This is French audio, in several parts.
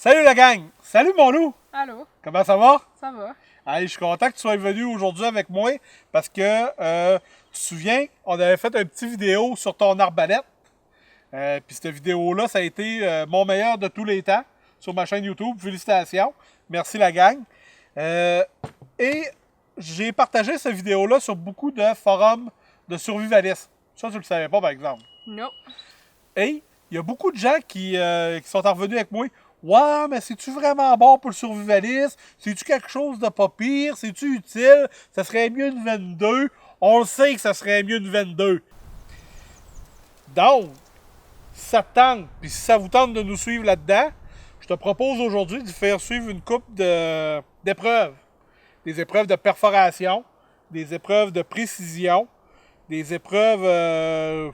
Salut la gang! Salut mon loup! Allô? Comment ça va? Ça va? Hey, je suis content que tu sois venu aujourd'hui avec moi parce que tu te souviens, on avait fait une petite vidéo sur ton arbalète. Puis cette vidéo-là, ça a été mon meilleur de tous les temps sur ma chaîne YouTube. Félicitations. Merci la gang. Et j'ai partagé cette vidéo-là sur beaucoup de forums de survivalisme. Ça, tu le savais pas, par exemple. Non. Et il y a beaucoup de gens qui sont revenus avec moi. Ouais, mais c'est-tu vraiment bon pour le survivalisme? C'est-tu quelque chose de pas pire? C'est-tu utile? Ça serait mieux une 22? On le sait que ça serait mieux une 22. Donc, si ça te tente, puis si ça vous tente de nous suivre là-dedans, je te propose aujourd'hui de faire suivre une couple d'épreuves. Des épreuves de perforation, des épreuves de précision, des épreuves...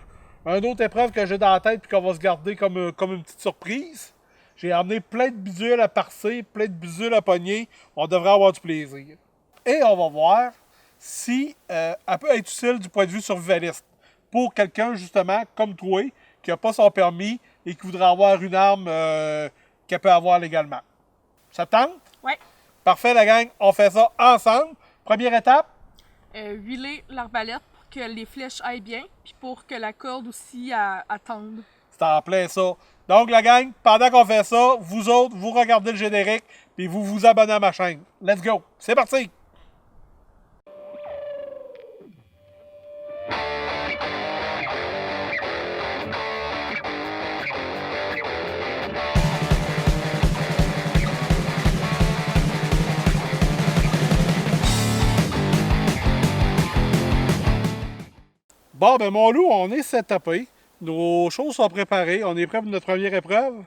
une autre épreuve que j'ai dans la tête puis qu'on va se garder comme une petite surprise. J'ai emmené plein de bidules à parser, plein de bidules à pogner. On devrait avoir du plaisir. Et on va voir si elle peut être utile du point de vue survivaliste. Pour quelqu'un, justement, comme toi, qui n'a pas son permis et qui voudrait avoir une arme qu'elle peut avoir légalement. Ça te tente? Oui. Parfait, la gang. On fait ça ensemble. Première étape. Huiler l'arbalète pour que les flèches aillent bien, puis pour que la corde aussi attende. C'est en plein ça. Donc, la gang, pendant qu'on fait ça, vous autres, vous regardez le générique, puis vous vous abonnez à ma chaîne. Let's go! C'est parti! Bon, ben mon loup, on est setupé. Nos choses sont préparées. On est prêt pour notre première épreuve.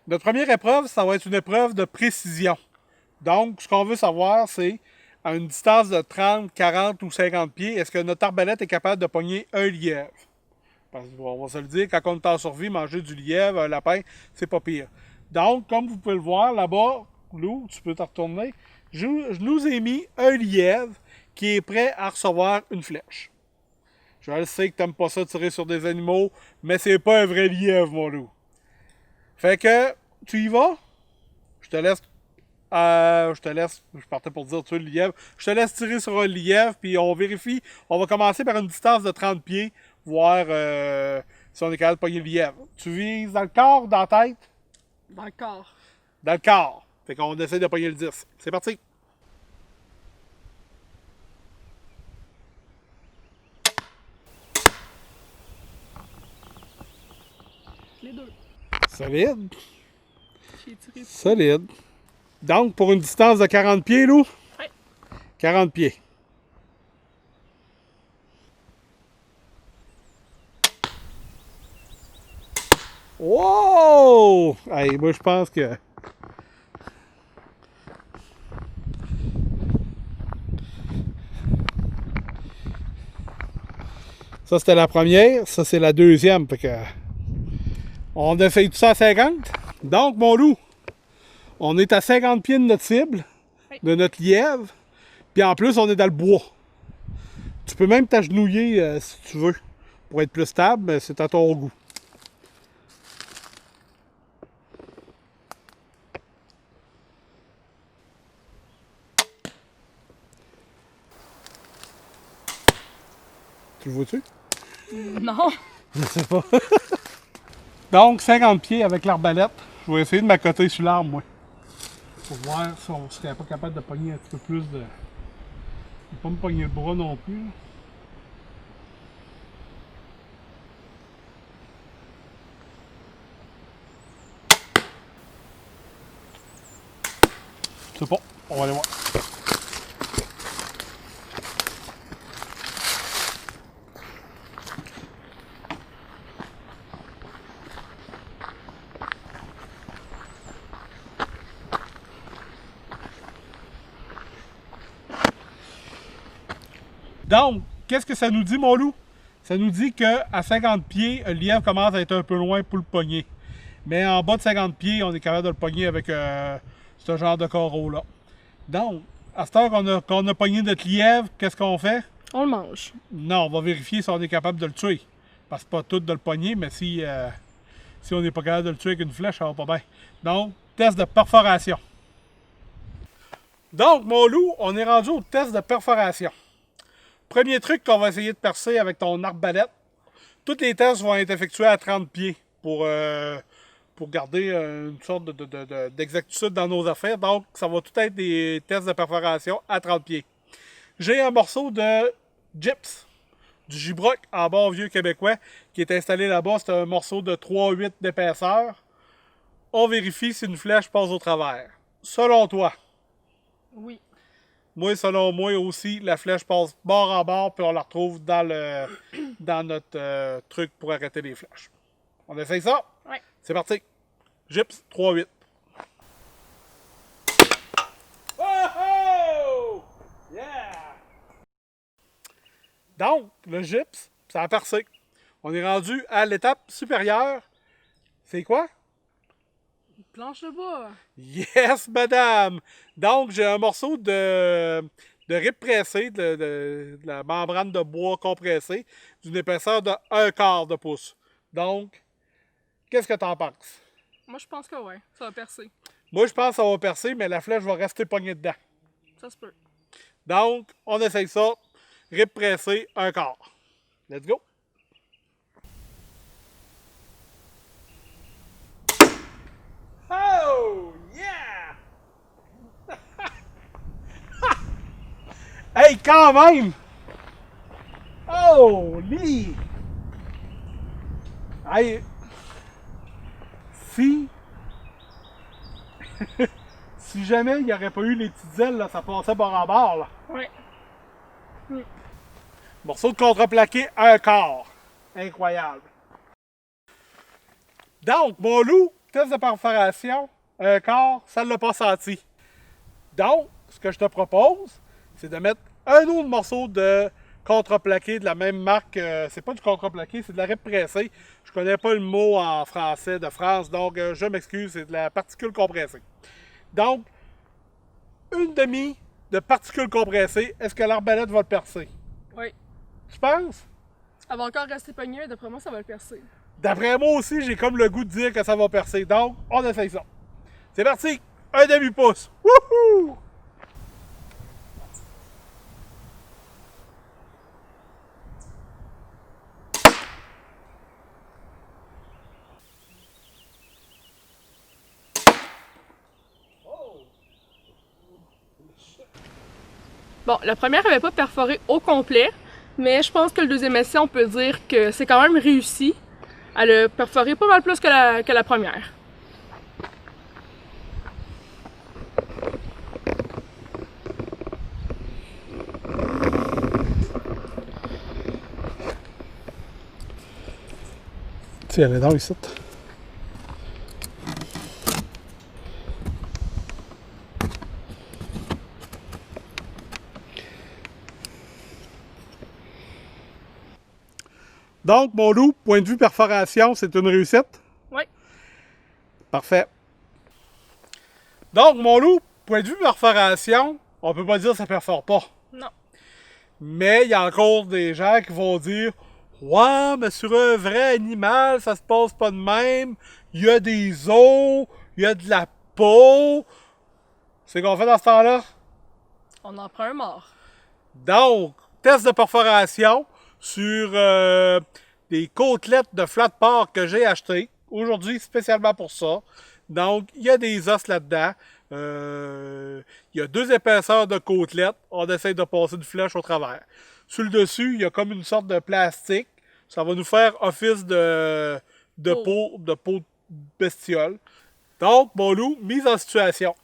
Notre première épreuve, ça va être une épreuve de précision. Donc, ce qu'on veut savoir, c'est à une distance de 30, 40 ou 50 pieds, est-ce que notre arbalète est capable de pogner un lièvre? Parce qu'on va se le dire, quand on est en survie, manger du lièvre, un lapin, c'est pas pire. Donc, comme vous pouvez le voir, là-bas, Lou, tu peux te retourner, je nous ai mis un lièvre qui est prêt à recevoir une flèche. Je le sais que t'aimes pas ça tirer sur des animaux, mais c'est pas un vrai lièvre, mon loup. Fait que, tu y vas? Je te laisse, je partais pour dire tuer le lièvre. Je te laisse tirer sur un lièvre, puis on vérifie. On va commencer par une distance de 30 pieds, voir si on est capable de pogner le lièvre. Tu vises dans le corps ou dans la tête? Dans le corps. Dans le corps. Fait qu'on essaie de pogner le 10. C'est parti! Les deux. Solide. J'ai tiré. Solide. Donc, pour une distance de 40 pieds, Lou? Oui. 40 pieds. Wow! Hey, moi, je pense que... Ça, c'était la première. Ça, c'est la deuxième. Fait que... On a fait tout ça à 50. Donc, mon loup, on est à 50 pieds de notre cible, oui, de notre lièvre. Puis en plus, on est dans le bois. Tu peux même t'agenouiller si tu veux, pour être plus stable, mais c'est à ton goût. Tu le vois-tu? Non. Je sais pas. Donc, 50 pieds avec l'arbalète. Je vais essayer de m'accoter sur l'arbre, moi. Pour voir si on serait pas capable de pogner un petit peu plus de... Je vais pas me pogner le bras non plus. Je sais pas. On va aller voir. Donc, qu'est-ce que ça nous dit, mon loup? Ça nous dit qu'à 50 pieds, le lièvre commence à être un peu loin pour le pogner. Mais en bas de 50 pieds, on est capable de le pogner avec ce genre de coraux-là. Donc, à cette heure qu'on a pogné notre lièvre, qu'est-ce qu'on fait? On le mange. Non, on va vérifier si on est capable de le tuer. Parce que c'est pas tout de le pogner, mais si on n'est pas capable de le tuer avec une flèche, ça va pas bien. Donc, test de perforation. Donc, mon loup, on est rendu au test de perforation. Premier truc qu'on va essayer de percer avec ton arbalète. Tous les tests vont être effectués à 30 pieds pour garder une sorte d'exactitude dans nos affaires. Donc, ça va tout être des tests de perforation à 30 pieds. J'ai un morceau de gyps, du gibroc en bon vieux québécois, qui est installé là-bas. C'est un morceau de 3,8 d'épaisseur. On vérifie si une flèche passe au travers. Selon toi? Oui. Moi, selon moi aussi, la flèche passe bord en bord, puis on la retrouve dans notre truc pour arrêter les flèches. On essaye ça? Oui. C'est parti. Gyps 3,8. Oh oh! Yeah! Donc, le gyps, ça a percé. On est rendu à l'étape supérieure. C'est quoi? Planche de bois. Yes, madame! Donc, j'ai un morceau de rib pressé, de la membrane de bois compressée, d'une épaisseur de 1/4 de pouce. Donc, qu'est-ce que t'en penses? Moi, je pense que ouais, ça va percer. Moi, je pense que ça va percer, mais la flèche va rester pognée dedans. Ça se peut. Donc, on essaye ça. Rib pressé, 1/4. Let's go! Oh! Yeah! Hey, quand même! Oh! Lee! Hey! Si jamais il n'y aurait pas eu les petites ailes, là, ça passait bord en bord. Là. Ouais. Morceau de contreplaqué, 1/4. Incroyable. Donc, mon loup, test de perforation, 1/4, ça ne l'a pas senti. Donc, ce que je te propose, c'est de mettre un autre morceau de contreplaqué de la même marque. C'est pas du contreplaqué, c'est de la rib pressée. Je connais pas le mot en français de France, donc je m'excuse, c'est de la particule compressée. Donc, une demi de particules compressées, est-ce que l'arbalète va le percer? Oui. Tu penses? Elle va encore rester pognée, d'après moi, ça va le percer. D'après moi aussi, j'ai comme le goût de dire que ça va percer. Donc, on essaye ça. C'est parti! Un demi-pouce! Wouhou! Bon, la première n'avait pas perforé au complet, mais je pense que le deuxième essai, on peut dire que c'est quand même réussi. Elle a perforé pas mal plus que la première. Tiens, elle est dans ici. Donc, mon loup, point de vue perforation, c'est une réussite? Oui. Parfait. Donc, mon loup, point de vue perforation, on peut pas dire que ça perfore pas. Non. Mais il y a encore des gens qui vont dire « Ouais, mais sur un vrai animal, ça se passe pas de même. Il y a des os, il y a de la peau. » C'est qu'on fait dans ce temps-là? On en prend un mort. Donc, test de perforation sur des côtelettes de flat pork que j'ai achetées aujourd'hui spécialement pour ça. Donc, il y a des os là-dedans. Il y a 2 épaisseurs de côtelettes. On essaye de passer une flèche au travers. Sur le dessus, il y a comme une sorte de plastique. Ça va nous faire office de peau de bestiole. Donc, mon loup, mise en situation.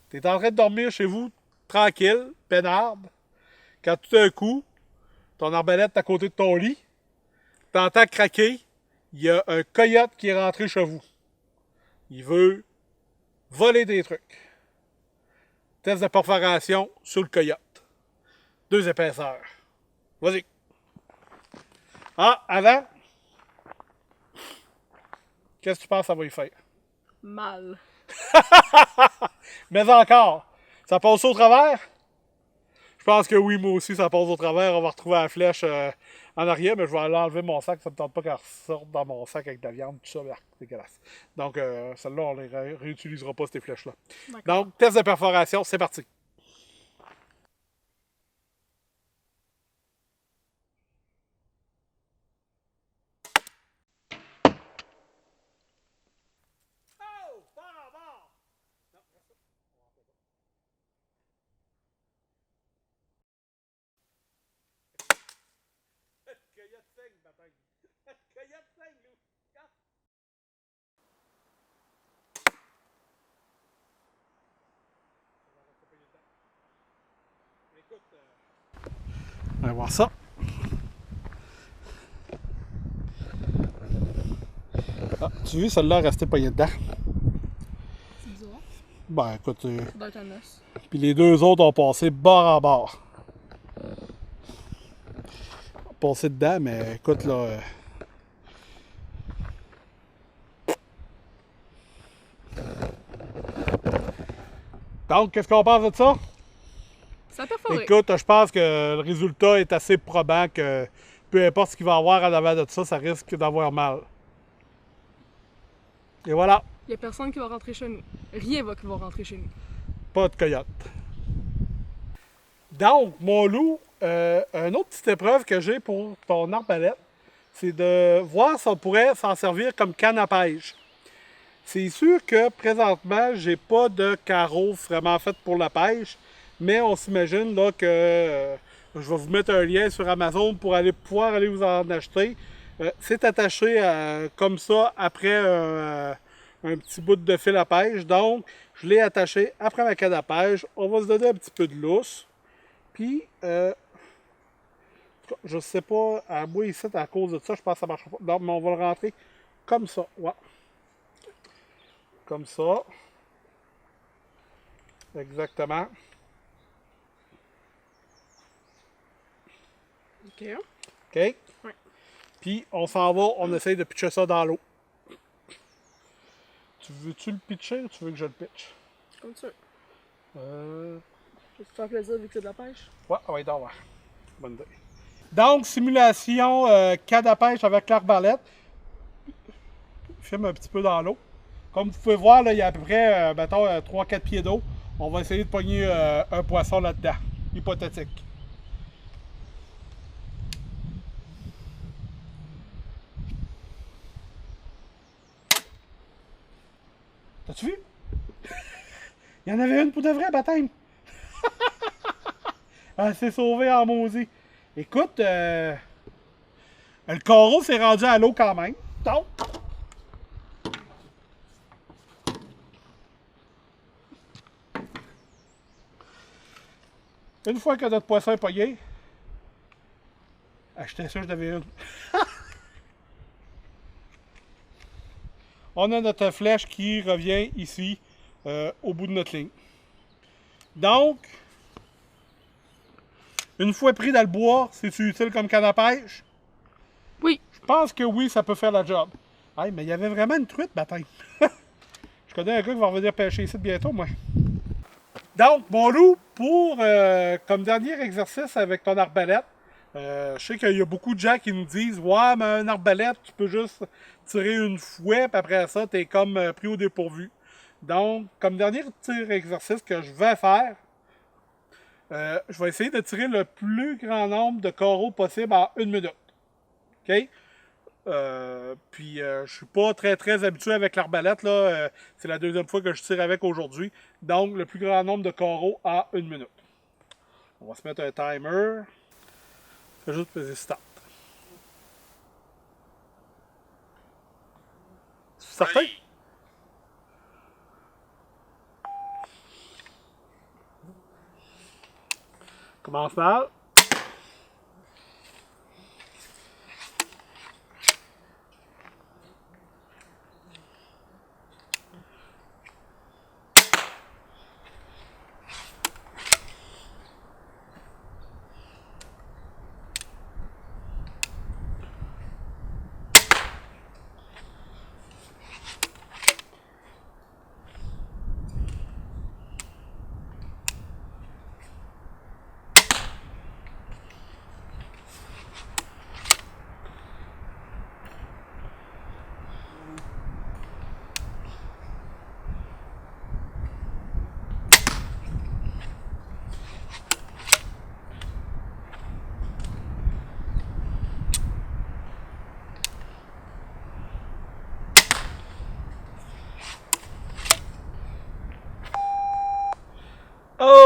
Tu es en train de dormir chez vous, tranquille, peinarde. Quand tout d'un coup, ton arbalète est à côté de ton lit, t'entends craquer, il y a un coyote qui est rentré chez vous. Il veut voler des trucs. Test de perforation sur le coyote. 2 épaisseurs. Vas-y. Ah, avant, qu'est-ce que tu penses que ça va y faire? Mal. Mais encore, ça passe au travers? Je pense que oui, moi aussi, ça passe au travers. On va retrouver la flèche en arrière, mais je vais aller enlever mon sac. Ça ne me tente pas qu'elle ressorte dans mon sac avec de la viande, tout ça. C'est dégueulasse. Donc, celle-là, on ne les réutilisera pas, ces flèches-là. Donc, test de perforation, c'est parti. On va voir ça. Ah, tu vois, celle-là est restée poignée dedans. C'est bizarre. Ben, écoute. Ça doit être un os. Puis les deux autres ont passé bord en bord. Passé dedans, mais écoute, là. Donc, qu'est-ce qu'on pense de ça? Ça a perforé. Écoute, je pense que le résultat est assez probant que peu importe ce qu'il va y avoir à l'avant de ça, ça risque d'avoir mal. Et voilà, Il n'y a personne qui va rentrer chez nous. Rien qui va rentrer chez nous. pas de coyote. Donc, mon loup, une autre petite épreuve que j'ai pour ton arbalète, c'est de voir si on pourrait s'en servir comme canne à pêche. C'est sûr que présentement, j'ai pas de carreau vraiment fait pour la pêche, mais on s'imagine là que je vais vous mettre un lien sur Amazon pour pouvoir aller vous en acheter. C'est attaché comme ça après un petit bout de fil à pêche. Donc, je l'ai attaché après ma canne à pêche. On va se donner un petit peu de lousse. Puis, je sais pas, à moi ici, à cause de ça, je pense que ça ne marchera pas. Non, mais on va le rentrer comme ça. Ouais. Comme ça. Exactement. OK. OK? Ouais. Puis, on s'en va, on essaye de pitcher ça dans l'eau. Veux-tu le pitcher ou tu veux que je le pitch? Comme ça. Euh... Je vais te faire plaisir vu que c'est de la pêche. Ouais, ouais, d'accord. Bonne idée. Donc, simulation canne à pêche avec l'arbalète. Filme un petit peu dans l'eau. Comme vous pouvez voir, là, il y a à peu près, mettons, 3-4 pieds d'eau. On va essayer de pogner un poisson là-dedans. Hypothétique. T'as-tu vu? Il y en avait une pour de vrai, baptême. Elle s'est sauvée en maudit. Écoute, le carreau s'est rendu à l'eau quand même. Donc, une fois que notre poisson est pogné, j'étais sûr que j'en avais une. On a notre flèche qui revient ici, au bout de notre ligne. Donc, une fois pris dans le bois, c'est-tu utile comme canne à pêche? Oui. Je pense que oui, ça peut faire la job. Hey, mais il y avait vraiment une truite, baptême. Je connais un gars qui va revenir pêcher ici bientôt, moi. Donc, mon loup, pour comme dernier exercice avec ton arbalète, je sais qu'il y a beaucoup de gens qui nous disent « Ouais, mais un arbalète, tu peux juste tirer une fouet, puis après ça, tu es comme pris au dépourvu. » Donc, comme dernier exercice que je vais faire, je vais essayer de tirer le plus grand nombre de carreaux possible en 1 minute. OK? Puis je suis pas très habitué avec l'arbalète. C'est la deuxième fois que je tire avec aujourd'hui. Donc, le plus grand nombre de carreaux en 1 minute. On va se mettre un timer. Fais juste peser start. C'est certain? Commence mal.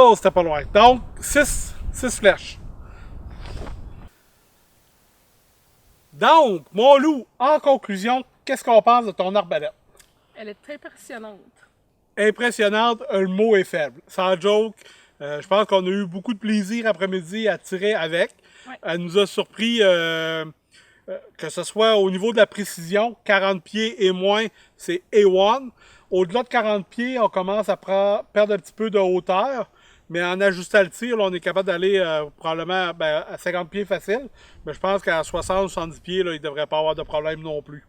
Oh, c'était pas loin. Donc, 6 flèches. Donc, mon loup, en conclusion, qu'est-ce qu'on pense de ton arbalète? Elle est impressionnante. Impressionnante, le mot est faible. Sans joke, je pense qu'on a eu beaucoup de plaisir après-midi à tirer avec. Ouais. Elle nous a surpris, que ce soit au niveau de la précision, 40 pieds et moins, c'est A1. Au-delà de 40 pieds, on commence à perdre un petit peu de hauteur. Mais en ajustant le tir, là, on est capable d'aller probablement à 50 pieds facile. Mais je pense qu'à 60-70 pieds, là, il ne devrait pas avoir de problème non plus.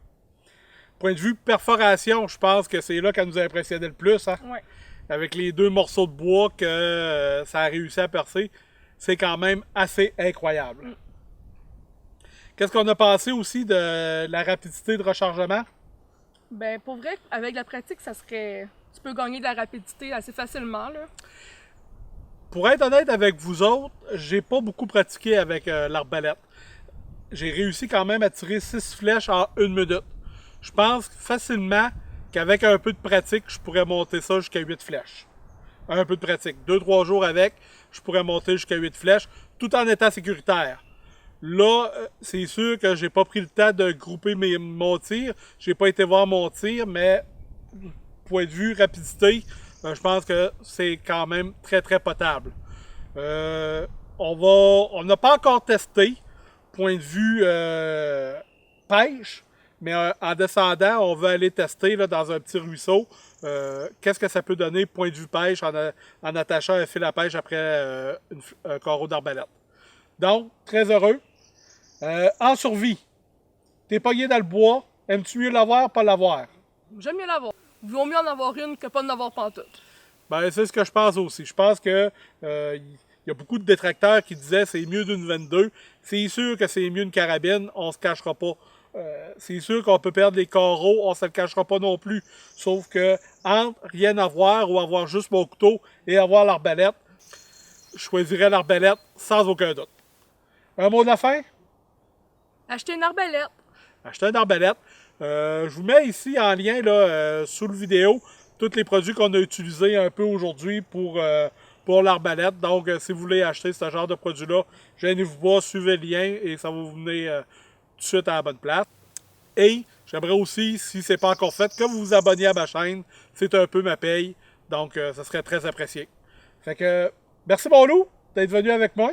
Point de vue perforation, je pense que c'est là qu'elle nous a impressionné le plus. Hein? Ouais. Avec les 2 morceaux de bois que ça a réussi à percer, c'est quand même assez incroyable. Qu'est-ce qu'on a pensé aussi de la rapidité de rechargement? Ben, pour vrai, avec la pratique, ça serait... Tu peux gagner de la rapidité assez facilement, là. Pour être honnête avec vous autres, j'ai pas beaucoup pratiqué avec l'arbalète. J'ai réussi quand même à tirer 6 flèches en 1 minute. Je pense facilement qu'avec un peu de pratique, je pourrais monter ça jusqu'à 8 flèches. Un peu de pratique. 2-3 jours avec, je pourrais monter jusqu'à 8 flèches, tout en étant sécuritaire. Là, c'est sûr que j'ai pas pris le temps de grouper mon tir. J'ai pas été voir mon tir, mais point de vue rapidité, je pense que c'est quand même très très potable. On n'a pas encore testé, point de vue pêche, mais en descendant, on va aller tester là, dans un petit ruisseau. Qu'est-ce que ça peut donner, point de vue pêche, en attachant un fil à pêche après un carreau d'arbalète. Donc, très heureux. En survie, t'es pogné dans le bois, aimes-tu mieux l'avoir, pas l'avoir? J'aime mieux l'avoir. Il vaut mieux en avoir une que pas en avoir pantoute. Ben, c'est ce que je pense aussi. Je pense que y a beaucoup de détracteurs qui disaient c'est mieux d'une 22. C'est sûr que c'est mieux une carabine, on se cachera pas. C'est sûr qu'on peut perdre les carreaux, on se le cachera pas non plus. Sauf que entre rien avoir ou avoir juste mon couteau et avoir l'arbalète, je choisirais l'arbalète sans aucun doute. Un mot de la fin? Acheter une arbalète. Acheter une arbalète. Je vous mets ici en lien là, sous le vidéo tous les produits qu'on a utilisés un peu aujourd'hui pour l'arbalète. Donc, si vous voulez acheter ce genre de produit-là, gênez-vous pas, suivez le lien et ça va vous mener tout de suite à la bonne place. Et j'aimerais aussi, si ce n'est pas encore fait, que vous vous abonniez à ma chaîne. C'est un peu ma paye. Donc, ça serait très apprécié. Fait que, merci mon loup d'être venu avec moi.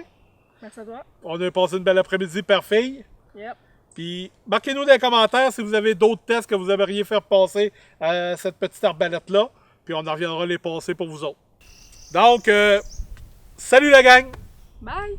Merci à toi. On a passé une belle après-midi par fille. Yep. Puis, marquez-nous dans les commentaires si vous avez d'autres tests que vous aimeriez faire passer à cette petite arbalète-là. Puis, on en reviendra les passer pour vous autres. Donc, salut la gang! Bye!